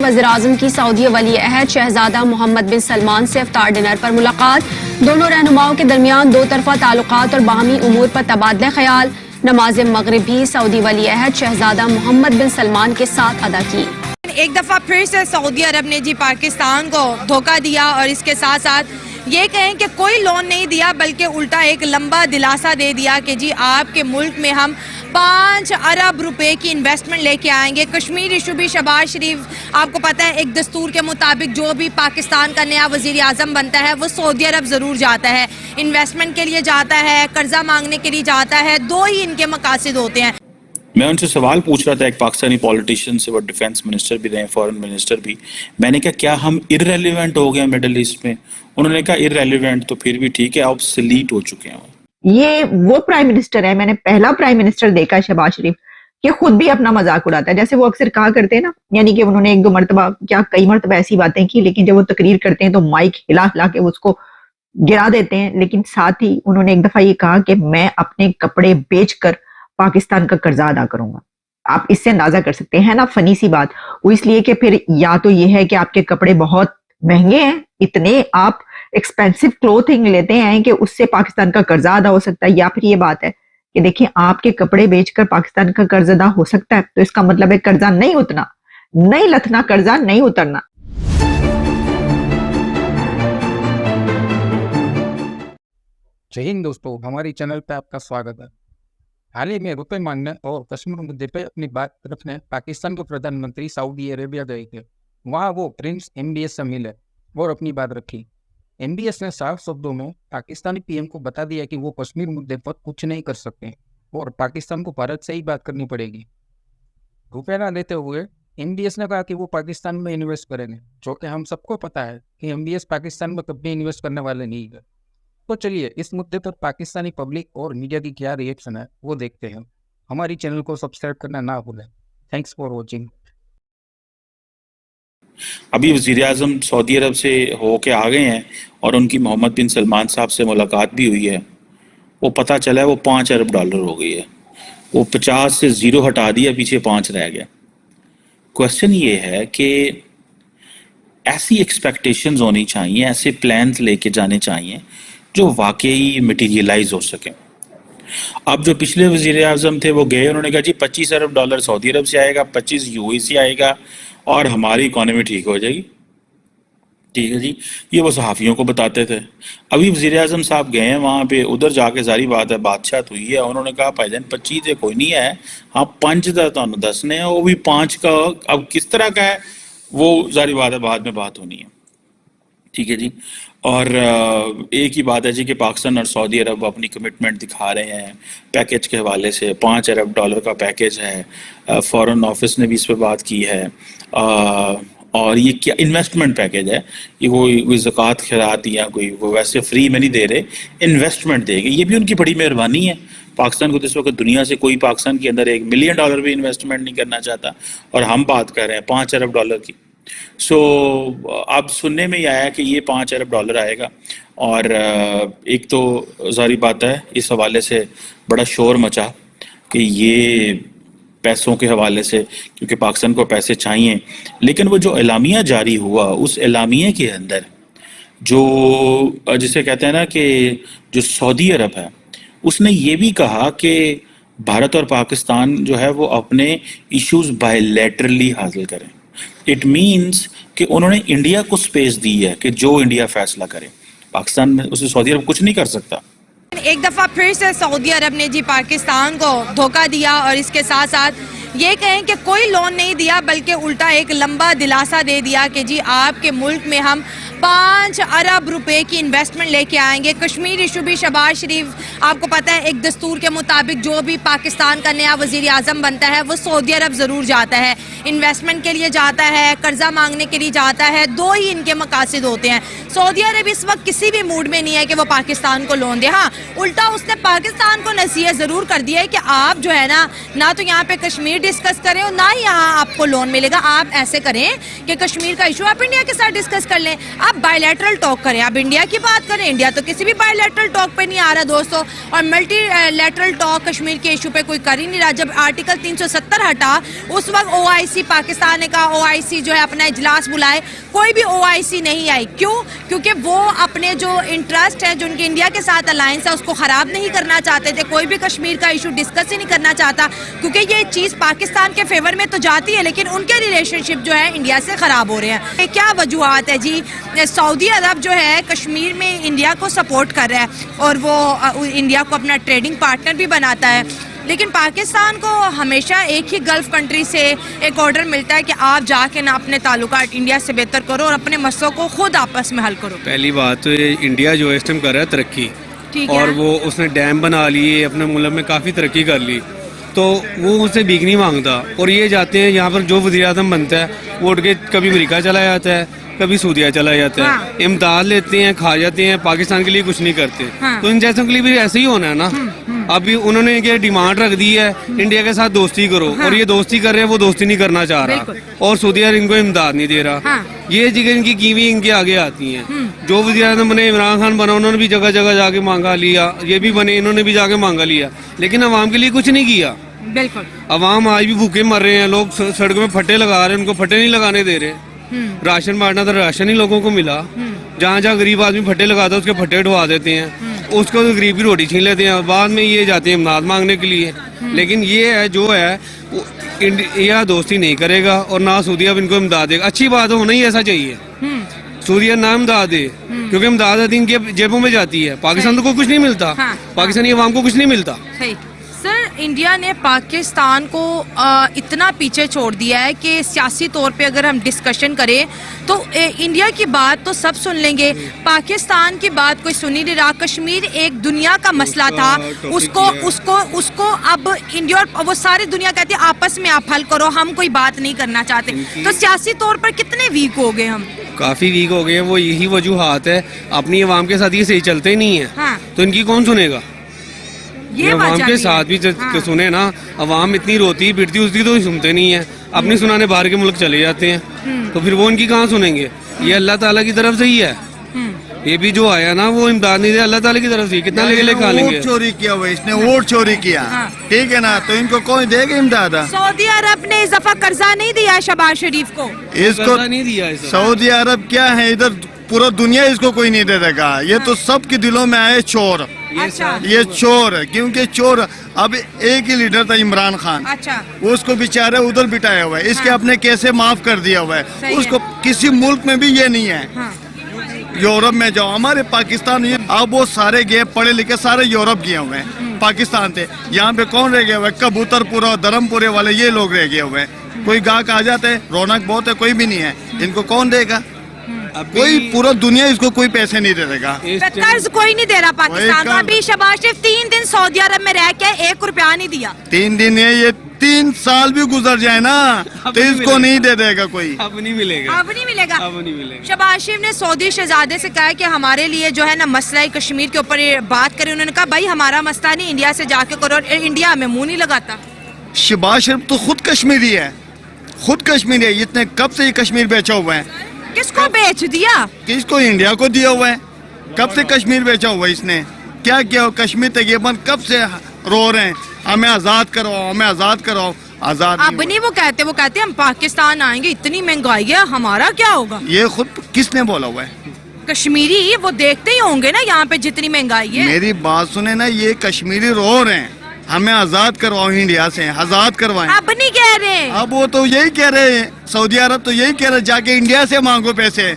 वज़ीर-ए-आज़म की सऊदी वली अहद शहजादा मोहम्मद बिन सलमान से इफ्तार डिनर पर मुलाकात। दोनों रहनुमाओं के दरमियान दो तरफा ताल्लुकात और बाहमी उमूर पर तबादला ख्याल। नमाज मगरिब भी सऊदी वली अहद शहजादा मोहम्मद बिन सलमान के साथ अदा की। एक दफ़ा फिर से सऊदी अरब ने जी पाकिस्तान को धोखा दिया और इसके साथ साथ ये कहें कि कोई लोन नहीं दिया बल्कि उल्टा एक लंबा दिलासा दे दिया कि जी आपके मुल्क में हम 5 अरब रुपए की इन्वेस्टमेंट लेके आएंगे। कश्मीर इशू भी शहबाज शरीफ आपको पता है एक दस्तूर के मुताबिक जो भी पाकिस्तान का नया वज़ीर आज़म बनता है वो सऊदी अरब ज़रूर जाता है, इन्वेस्टमेंट के लिए जाता है, कर्जा मांगने के लिए जाता है। दो ही इनके मकासद होते हैं। मैं उनसे सवाल पूछ रहा था, एक पाकिस्तानी पॉलिटिशियन से, वो डिफेंस मिनिस्टर भी रहे, फॉरेन मिनिस्टर भी। मैंने कहा क्या हम इररेलेवेंट हो गए मिडल ईस्ट में? उन्होंने कहा इररेलेवेंट तो फिर भी ठीक है, ऑब्सोलीट हो चुके हैं। ये वो प्राइम मिनिस्टर है, मैंने पहला प्राइम मिनिस्टर देखा है शहबाज शरीफ कि खुद भी अपना मजाक उड़ाता है, जैसे वो अक्सर कहा करते हैं ना। यानी कि उन्होंने एक दो मरतबा क्या कई मरतबा ऐसी बातें की, लेकिन जब वो तकरीर करते हैं तो माइक हिला हिला के उसको गिरा देते हैं। लेकिन साथ ही उन्होंने एक दफा ये कहा कि मैं अपने कपड़े बेचकर पाकिस्तान का कर्जा अदा करूंगा। आप इससे अंदाजा कर सकते हैं ना, फनी सी बात। वो इसलिए कि फिर या तो ये है कि आपके कपड़े बहुत महंगे हैं, इतने आप एक्सपेंसिव क्लोथिंग लेते हैं कि उससे पाकिस्तान का कर्जा अदा हो सकता है, या फिर ये बात है कि देखिए आपके कपड़े बेचकर पाकिस्तान का कर्ज अदा हो सकता है, तो इसका मतलब है कर्जा नहीं उतना, नहीं लथना, कर्जा नहीं उतरना। जय हिंद दोस्तों, हमारी चैनल पे आपका स्वागत है। हाल ही में रुपए मांगने और कश्मीर मुद्दे पे अपनी बात रखने पाकिस्तान के प्रधानमंत्री सऊदी अरेबिया गए थे। वहाँ वो प्रिंस MBS से मिले और अपनी बात रखी। MBS ने साफ शब्दों में पाकिस्तानी PM को बता दिया कि वो कश्मीर मुद्दे पर कुछ नहीं कर सकते और पाकिस्तान को भारत से ही बात करनी पड़ेगी। रुपये ना देते हुए MBS ने कहा कि वो पाकिस्तान में इन्वेस्ट करेंगे, जो कि हम सबको पता है कि MBS पाकिस्तान में कभी इन्वेस्ट करने वाले नहीं है। तो चलिए इस मुद्दे पर पाकिस्तानी पब्लिक और मीडिया की क्या रिएक्शन है वो देखते हैं। हमारी चैनल को सब्सक्राइब करना ना भूलें। Thanks for watching. अभी वज़ीर आज़म सऊदी अरब से होके आ गए हैं और उनकी मोहम्मद बिन सलमान साहब से मुलाकात भी हुई है। वो पता चला है वो 5 अरब डॉलर हो गई है। वो 50 से 0 हटा दिया, पीछे 5 रह गया। क्वेश्चन ये है कि ऐसी एक्सपेक्टेशंस होनी चाहिए, ऐसे प्लान्स लेके जाने चाहिए जो वाकई मटीरियलाइज हो सके। अब जो पिछले वज़ीर आज़म थे वो गए, उन्होंने कहा जी 25 अरब डॉलर सऊदी अरब से आएगा, 25 UAE से आएगा और हमारी इकॉनमी ठीक हो जाएगी। ठीक है जी, ये वो सहाफ़ियों को बताते थे। अभी वज़ीर आज़म साहब गए हैं वहाँ पे, उधर जाके सारी बात है बातशात हुई है। उन्होंने कहा भाईजान 25 से कोई नहीं है, हाँ 5 का तो दसने हैं, वो भी 5 का अब किस तरह का है वो सारी बात है, बाद में बात होनी है। ठीक है जी। और एक ही बात है जी कि पाकिस्तान और सऊदी अरब अपनी कमिटमेंट दिखा रहे हैं पैकेज के हवाले से। 5 अरब डॉलर का पैकेज है, फॉरेन ऑफिस ने भी इस पर बात की है। और ये क्या इन्वेस्टमेंट पैकेज है, ये कोई ज़कात खैरात या कोई वो वैसे फ्री में नहीं दे रहे, इन्वेस्टमेंट देंगे। ये भी उनकी बड़ी मेहरबानी है। पाकिस्तान को तो इस वक्त दुनिया से कोई पाकिस्तान के अंदर $1 मिलियन भी इन्वेस्टमेंट नहीं करना चाहता, और हम बात कर रहे हैं 5 अरब डॉलर की। अब सुनने में ही आया कि ये 5 अरब डॉलर आएगा। और एक तो ज़ाहिर बात है इस हवाले से बड़ा शोर मचा कि ये पैसों के हवाले से, क्योंकि पाकिस्तान को पैसे चाहिए। लेकिन वो जो एलामिया जारी हुआ, उस एलामिया के अंदर जो जिसे कहते हैं ना कि जो सऊदी अरब है, उसने ये भी कहा कि भारत और पाकिस्तान जो है वो अपने इश्यूज बायलैटरली हासिल करें। इट मीन्स कि उन्होंने इंडिया को स्पेस दी है कि जो इंडिया फैसला करे, पाकिस्तान में उसे सऊदी अरब कुछ नहीं कर सकता। एक दफ़ा फिर से सऊदी अरब ने जी पाकिस्तान को धोखा दिया और इसके साथ साथ ये कहें कि कोई लोन नहीं दिया बल्कि उल्टा एक लंबा दिलासा दे दिया कि जी आपके मुल्क में हम 5 अरब रुपए की इन्वेस्टमेंट लेके आएंगे। कश्मीर इशू भी शहबाज शरीफ आपको पता है एक दस्तूर के मुताबिक जो भी पाकिस्तान का नया वज़ीर आज़म बनता है वो सऊदी अरब ज़रूर जाता है, इन्वेस्टमेंट के लिए जाता है, कर्जा मांगने के लिए जाता है। दो ही इनके मकासद होते हैं। सऊदी अरब इस वक्त किसी भी मूड में नहीं है कि वो पाकिस्तान को लोन दे। हाँ, उल्टा उसने पाकिस्तान को नसीहत ज़रूर कर दिया है कि आप जो है ना तो यहाँ पे कश्मीर डिस्कस करें और ना ही यहाँ आपको लोन मिलेगा। आप ऐसे करें कि कश्मीर का इशू आप इंडिया के साथ डिस्कस कर लें। आप बायलैटरल टॉक करें, आप इंडिया की बात करें, इंडिया तो किसी भी बायलैटरल टॉक पे नहीं आ रहा दोस्तों, और मल्टी लैटरल टॉक कश्मीर के इशू पे कोई कर ही नहीं रहा। जब आर्टिकल 370 हटा उस वक्त OIC पाकिस्तान ने कहा OIC जो है अपना इजलास बुलाए, कोई भी OIC नहीं आई। क्यों? क्योंकि वो अपने जो इंटरेस्ट है, जो उनके इंडिया के साथ अलायंस है, उसको ख़राब नहीं करना चाहते थे। कोई भी कश्मीर का इशू डिस्कस ही नहीं करना चाहता, क्योंकि ये चीज़ पाकिस्तान के फेवर में तो जाती है, लेकिन उनके रिलेशनशिप जो है इंडिया से ख़राब हो रहे हैं। क्या वजूहत है जी? सऊदी अरब जो है कश्मीर में इंडिया को सपोर्ट कर रहा है और वो इंडिया को अपना ट्रेडिंग पार्टनर भी बनाता है, लेकिन पाकिस्तान को हमेशा एक ही गल्फ कंट्री से एक ऑर्डर मिलता है कि आप जाके ना अपने ताल्लुकात इंडिया से बेहतर करो और अपने मसलों को खुद आपस में हल करो। पहली बात तो ये इंडिया जो है इस टाइम कर रहा है तरक्की, ठीक है। और वो उसने डैम बना लिए, अपने मुल्क में काफ़ी तरक्की कर ली, तो वो उससे भीख नहीं मांगता। और ये जाते हैं यहाँ पर जो वज़ीर आज़म बनता है वो उठ के कभी अमेरिका चला जाता है, कभी सऊदीया चला जाता है, हाँ। इमदाद लेते हैं, खा जाते हैं, पाकिस्तान के लिए कुछ नहीं करते। हाँ। तो इन जैसों के लिए भी ऐसे ही होना है ना। अभी उन्होंने ये डिमांड रख दी है इंडिया के साथ दोस्ती करो, और ये दोस्ती कर रहे हैं, वो दोस्ती नहीं करना चाह रहा, और सऊदीया इनको इमदाद नहीं दे रहा। हाँ। ये जगह इनकी कीवी इनके आगे आती हैं। जो वज़ीर आज़म बने, इमरान खान बना, उन्होंने भी जगह जगह जाके मांगा लिया, ये भी बने, इन्होंने भी जाके मांगा लिया, लेकिन अवाम के लिए कुछ नहीं किया। बिल्कुल। अवाम आज भी भूखे मर रहे हैं, लोग सड़कों में फट्टे लगा रहे हैं, उनको फट्टे नहीं लगाने दे रहे। राशन बांटना था, राशन ही लोगों को मिला। जहाँ जहाँ गरीब आदमी फट्टे लगाता है उसके फट्टे उठवा देते हैं, उसको तो गरीब की रोटी छीन लेते हैं, बाद में ये जाते हैं इमदाद मांगने के लिए। लेकिन ये है जो है वो इंडिया दोस्ती नहीं करेगा और ना सऊदीया इनको इमदाद देगा। अच्छी बात होना ही ऐसा चाहिए, सऊदीया ना इमदाद दे, क्योंकि इमदाद इनके जेबों में जाती है, पाकिस्तान को कुछ नहीं मिलता, पाकिस्तानी अवाम को कुछ नहीं मिलता। सही। सर, इंडिया ने पाकिस्तान को इतना पीछे छोड़ दिया है कि सियासी तौर पे अगर हम डिस्कशन करें तो इंडिया की बात तो सब सुन लेंगे, पाकिस्तान की बात कोई सुन ही नहीं रहा। कश्मीर एक दुनिया का मसला था, उसको अब इंडिया और वो सारी दुनिया कहती है आपस में आप हल करो, हम कोई बात नहीं करना चाहते। तो सियासी तौर पर कितने वीक हो गए हम? काफी वीक हो गए हैं। वो यही वजूहात है, अपनी अवाम के साथ ये सही चलते ही नहीं है। हाँ। तो इनकी कौन सुनेगा? ये अवाम वजह के भी साथ भी हाँ। सुने ना, अवाम इतनी रोती पिटती उसकी तो सुनते नहीं है, अपनी सुनाने बाहर के मुल्क चले जाते हैं, तो फिर वो इनकी कहाँ सुनेंगे? ये अल्लाह ताला की तरफ से ही है। ये भी जो आया ना वो इमदाद नहीं दे, अल्लाह ताला की तरफ से, कितना ले खा लेंगे। वोट चोरी किया हुआ, इसने वोट चोरी किया, ठीक है ना, तो इनको कौन देगा इमदाद? सऊदी अरब ने इस दफा कर्जा नहीं दिया शहबाज शरीफ को, इसको नहीं दिया इसे। सऊदी अरब क्या है, इधर पूरा दुनिया इसको कोई नहीं दे देगा। ये तो सबके दिलों में आए चोर, अच्छा ये चोर है, क्योंकि चोर अब एक ही लीडर था इमरान खान, अच्छा उसको बेचारे उधर बिठाया हुआ है, इसके अपने कैसे माफ कर दिया हुआ सही है, उसको किसी मुल्क में भी ये नहीं है। हाँ। यूरोप में जाओ, हमारे पाकिस्तान अब वो सारे गए पढ़े लिखे, सारे यूरोप गए हुए हैं, पाकिस्तान से। यहाँ पे कौन रह गया हुआ है? कबूतरपुरा, धर्मपुरे वाले ये लोग रह गए हुए हैं। कोई गाहक आ जाते हैं, रौनक बहुत है, कोई भी नहीं है, इनको कौन देगा? कोई पूरा दुनिया इसको कोई पैसे नहीं दे देगा। कर्ज कोई नहीं दे रहा पाकिस्तान को। कर्ज। अभी शहबाज शरीफ 3 दिन सऊदी अरब में रह के 1 रुपया नहीं दिया। 3 दिन है, ये 3 साल भी गुजर जाए ना तो इसको नहीं दे देगा कोई। अब नहीं मिलेगा, अब नहीं मिलेगा, अब नहीं मिलेगा। शहबाज शरीफ ने सऊदी शहजादे से कहा कि हमारे लिए जो है ना मसला है कश्मीर के ऊपर ये बात करें। उन्होंने कहा भाई हमारा मसला नहीं, इंडिया से जाके करो, और इंडिया हमें मुंह नहीं लगाता। शहबाज शरीफ तो खुद कश्मीरी है, खुद कश्मीरी है, इतने कब से ये कश्मीर बेचा हुआ है? किसको बेच दिया? किसको? इंडिया को दिया हुआ है। कब से कश्मीर बेचा हुआ है इसने? क्या किया? कश्मीर तकरीबन कब से रो रहे हैं हमें आजाद करवाओ, हमें आजाद करवाओ। आजाद अब नहीं वो कहते हम पाकिस्तान आएंगे, इतनी महंगाई है, हमारा क्या होगा? ये खुद किसने बोला हुआ है? कश्मीरी वो देखते ही होंगे ना यहाँ पे जितनी महंगाई है। मेरी बात सुने ना, ये कश्मीरी रो रहे हैं हमें आजाद करवाओ, इंडिया से आजाद करवाएं। अब नहीं कह रहे। अब वो तो यही कह रहे हैं, सऊदी अरब तो यही कह रहे हैं, जाके इंडिया से मांगो पैसे।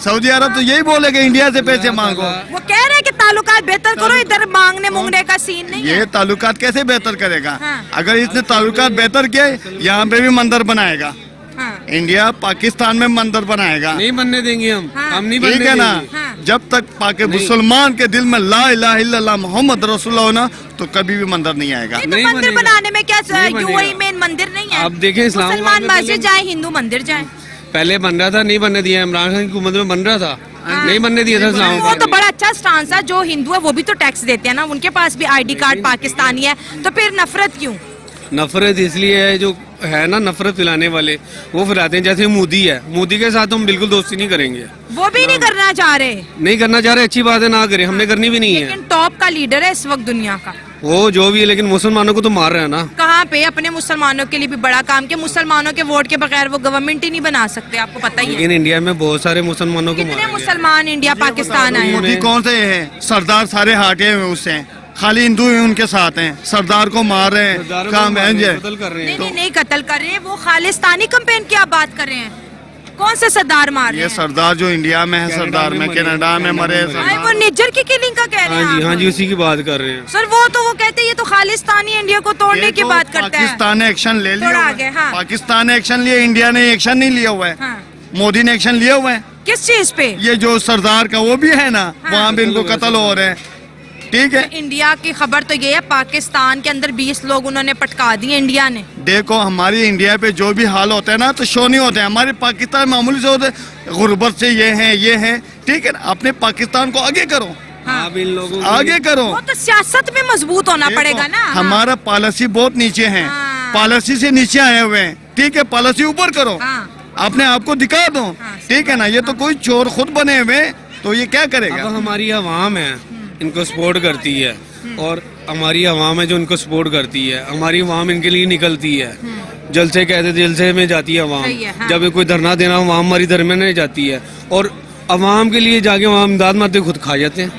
सऊदी अरब तो यही बोलेगा इंडिया से पैसे मांगो। वो कह रहे हैं कि ताल्लुकात बेहतर करो, इधर मांगने मुंगने का सीन नहीं है। ये ताल्लुकात कैसे बेहतर करेगा? हाँ। अगर इसने ताल्लुकात बेहतर किए, यहाँ पे भी मंदिर बनाएगा, हाँ। इंडिया पाकिस्तान में मंदिर बनाएगा, नहीं बनने देंगे हम, हाँ। हम नहीं ठीक बनने है ना? देंगे। हाँ। जब तक मुसलमान के दिल में ला इलाहा इल्लल्लाह मोहम्मद रसूलुल्लाह हो ना, तो कभी भी मंदिर नहीं आएगा। नहीं नहीं तो मंदिर बनेगा। बनाने में क्या नहीं बनेगा। यूएई में मंदिर नहीं है? अब देखें इस्लामाबाद मुसलमान में मस्जिद जाए, हिंदू मंदिर जाए। पहले बन रहा था, नहीं बनने दिया। इमरान खान की हुकूमत में बन रहा था, नहीं बनने दिया था वो इस्लामाबाद तो में। बड़ा अच्छा स्टांस है, जो हिंदू है वो भी तो टैक्स देते हैं ना, उनके पास भी आईडी कार्ड पाकिस्तानी है, तो फिर नफरत क्यों? नफरत इसलिए है जो ہے نا نفرت پھیلانے والے وہ پھیلاتے ہیں. جیسے مودی ہے, مودی کے ساتھ ہم بالکل دوستی نہیں کریں گے. وہ بھی نہیں کرنا چاہ رہے, نہیں کرنا چاہ رہے, اچھی بات ہے, نہ کریں, ہم نے کرنی بھی نہیں ہے. لیکن ٹاپ کا لیڈر ہے اس وقت دنیا کا. وہ جو بھی ہے, لیکن مسلمانوں کو تو مار رہا ہے نا. کہاں پہ اپنے مسلمانوں کے لیے بھی بڑا کام کیا, مسلمانوں کے ووٹ کے بغیر وہ گورنمنٹ ہی نہیں بنا سکتے, آپ کو پتہ ہی ہے. لیکن انڈیا میں بہت سارے مسلمانوں کو کتنے مارا گیا. مسلمان انڈیا پاکستان آئے ہیں. مودی کون سے ہیں, سردار سارے ہٹے ہوئے اس سے, خالی ہندو ہی ان کے ساتھ ہیں, سردار کو مار رہے ہیں, کام ہے جی. قتل کر رہے ہیں. نہیں قتل کر رہے ہیں, وہ خالصتانی کمپین کی آپ بات کر رہے ہیں. کون سے سردار مار رہے یہ ہیں؟ سردار جو انڈیا میں ہے, سردار میں کینیڈا میں مرے. بھائی وہ نجر کی کلنگ کا کہہ رہے ہیں. ہاں جی, آپ. ہاں جی, اسی کی بات کر رہے ہیں. سر وہ تو وہ کہتے ہیں یہ تو خالصتانی انڈیا کو توڑنے کی بات کرتا ہے. پاکستان نے ایکشن لے لیا تھوڑا ہوا آگے, ہے. ہاں. پاکستان نے ایکشن لیا, انڈیا نے ایکشن نہیں لیا ہوا ہے. ہاں. مودی نے ایکشن لیا ہوا ہے. کس چیز پہ؟ یہ جو سردار کا وہ بھی ہے نا, وہاں بھی ان کو قتل ہو رہے ہیں. ٹھیک ہے, انڈیا کی خبر تو یہ ہے پاکستان کے اندر 20 لوگ انہوں نے پٹکا دیے انڈیا نے. دیکھو ہماری انڈیا پہ جو بھی حال ہوتا ہے نا تو شو نہیں ہوتے ہیں. ہمارے پاکستان معمولی سے ہوتے ہیں, غربت سے یہ ہیں. ٹھیک ہے نا, اپنے پاکستان کو آگے کرو, آپ ان لوگوں کو آگے کرو. وہ تو سیاست میں مضبوط ہونا پڑے گا نا. ہمارا پالیسی بہت نیچے ہے, پالیسی سے نیچے آئے ہوئے ہیں. ٹھیک ہے, پالیسی اوپر کرو, ہاں. اپنے آپ کو دکھا دو. ٹھیک ہے نا, یہ تو کوئی چور خود بنے ہوئے تو یہ کیا کرے گا. اب ہماری عوام ہے ان کو سپورٹ کرتی ہے, اور ہماری عوام ہے جو ان کو سپورٹ کرتی ہے. ہماری عوام ان کے لیے نکلتی ہے, جلسے کہتے جلسے میں جاتی ہے عوام. صحیح ہے, ہاں. جب کوئی دھرنا دینا عوام ہماری دھرنے میں جاتی ہے, اور عوام کے لیے جا کے عوام امداد مارتے خود کھا جاتے ہیں.